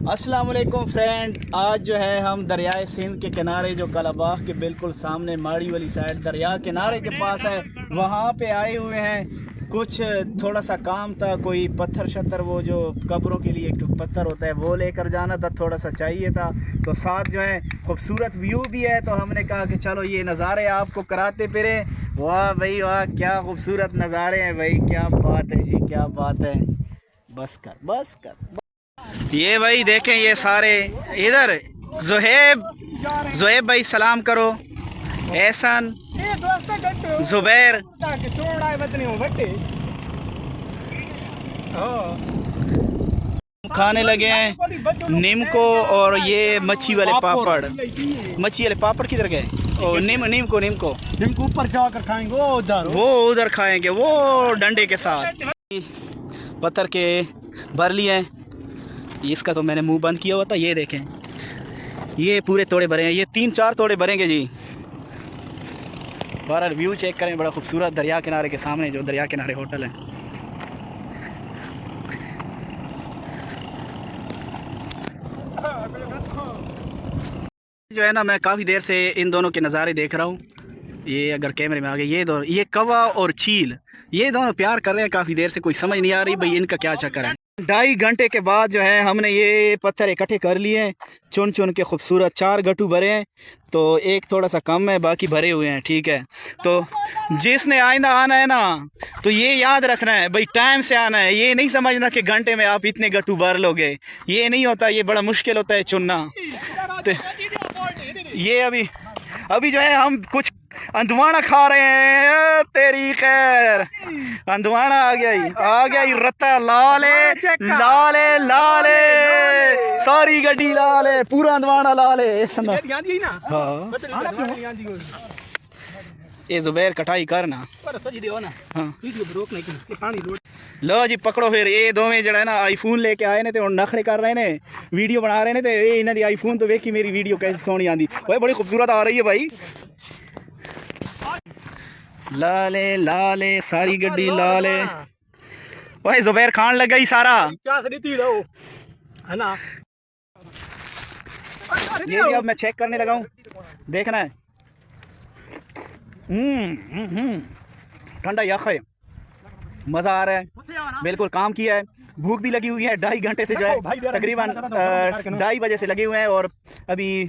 अस्सलाम वालेकुम फ्रेंड, आज जो है हम दरियाए सिंध के किनारे जो कलाबाग के बिल्कुल सामने माड़ी वाली साइड दरिया किनारे के पास है, वहाँ पे आए हुए हैं। कुछ थोड़ा सा काम था, कोई पत्थर शत्थर वो जो कब्रों के लिए एक पत्थर होता है वो लेकर जाना था, थोड़ा सा चाहिए था। तो साथ जो है खूबसूरत व्यू भी है, तो हमने कहा कि चलो ये नज़ारे आपको कराते फिरें। वाह भाई वाह, क्या खूबसूरत नज़ारे हैं भाई, क्या बात है जी, क्या बात है। बस कर ये भाई देखें, ये सारे इधर ज़ुहैब भाई सलाम करो, एहसन, ज़ुबैर, खाने लगे हैं नीम को। और ये मच्छी वाले पापड़ किधर गए? नीम को ऊपर जाकर खाएंगे, वो उधर खाएंगे, वो डंडे के साथ। पत्थर के भर लिए हैं, इसका तो मैंने मुंह बंद किया हुआ था। ये देखें, ये पूरे तोड़े भरे हैं, ये 3-4 तोड़े भरेंगे जी। बाहर व्यू चेक करें, बड़ा खूबसूरत दरिया किनारे के सामने जो दरिया किनारे होटल है। जो है ना, मैं काफ़ी देर से इन दोनों के नज़ारे देख रहा हूँ। ये अगर कैमरे में आ गए, ये कौवा और चील, ये दोनों प्यार कर रहे हैं काफ़ी देर से। कोई समझ नहीं आ रही भाई इनका क्या चक्कर है। 2.5 घंटे के बाद जो है हमने ये पत्थर इकट्ठे कर लिए हैं, चुन चुन के खूबसूरत 4 गट्टू भरे हैं। तो एक थोड़ा सा कम है, बाकी भरे हुए हैं, ठीक है। तो जिसने आइंदा आना है ना, तो ये याद रखना है भाई, टाइम से आना है। ये नहीं समझना कि घंटे में आप इतने गट्टू भर लोगे, ये नहीं होता, ये बड़ा मुश्किल होता है चुनना। तो ये अभी जो है हम कुछ अंधवाना खा रहे हैं। तेरी खैर, अंधवाना आ गया ही रत्ता लाले सारी गड्डी लाले, पूरा अंधवाना लाले। हाँ, ये ज़ुबैर कटाई करना। हाँ। लो जी पकड़ो फिर। ये दोवें जड़ा है ना आईफोन लेके आए ने, तो नखरे कर रहे ने, वीडियो बना रहे ने। तो ये इन्हों दी आईफोन तो वेखी मेरी वीडियो कैसी सोहनी आंदी भाई, बड़ी खूबसूरत आ रही है भाई। लाले सारी गड्डी लाले। भाई ज़ुबैर खान लग गई सारा। ये भी अब मैं चेक करने लगा हूँ, देखना है। ठंडा यख है, मज़ा आ रहा है, बिल्कुल काम किया है। भूख भी लगी हुई है, 2.5 घंटे से जो है तकरीबन 2:30 बजे से लगे हुए हैं। और अभी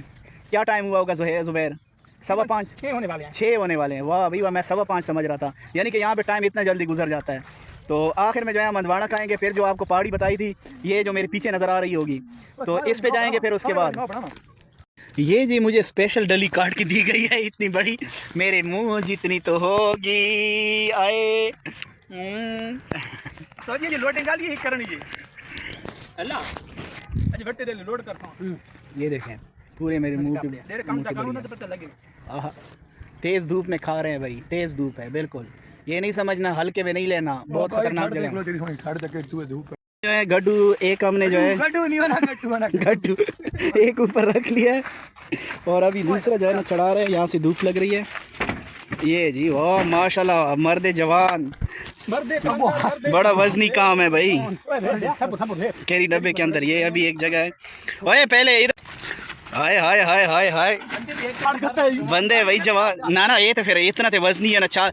क्या टाइम हुआ होगा ज़ुबैर? 5:15 6 होने वाले हैं। वाह भाई वाह, मैं 5:15 समझ रहा था, यानी कि यहाँ पे टाइम इतना जल्दी गुजर जाता है। तो आखिर में जो है हम अंधवाना खाएंगे, फिर जो आपको पहाड़ी बताई थी, ये जो मेरे पीछे नज़र आ रही होगी, तो इस पे जाएंगे। फिर उसके बाद ये जी मुझे स्पेशल डली काट के दी गई है, इतनी बड़ी, मेरे मुंह जितनी तो होगी। आए तो ये लोडिंग वाली है करनी जी। अल्लाह आज बट्टे दे लोड करता हूं। ये देखें पूरे मेरे मुंह पे पता लगे। तेज धूप में खा रहे हैं भाई, तेज धूप है बिल्कुल। ये नहीं समझना हल्के में नहीं लेना, बहुत खतरनाक जगह जो है। गड्ढू एक हमने जो है गड्ढू एक ऊपर रख लिया है, और अभी दूसरा जो है ना चढ़ा रहे हैं। यहाँ से धूप लग रही है। ये जी वाह माशाल्लाह, मर्द जवान, बड़ा वजनी काम है भाई, कैरी डब्बे के अंदर। ये अभी एक जगह है। ओए पहले इधर, हाय हाय हाय हाय हाय बंदे भाई जवान। ना ये तो फिर इतना तो वजनी है ना, चाह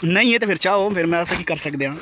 नहीं, ये तो फिर चाहो फिर मैं ऐसा की कर सकते हैं।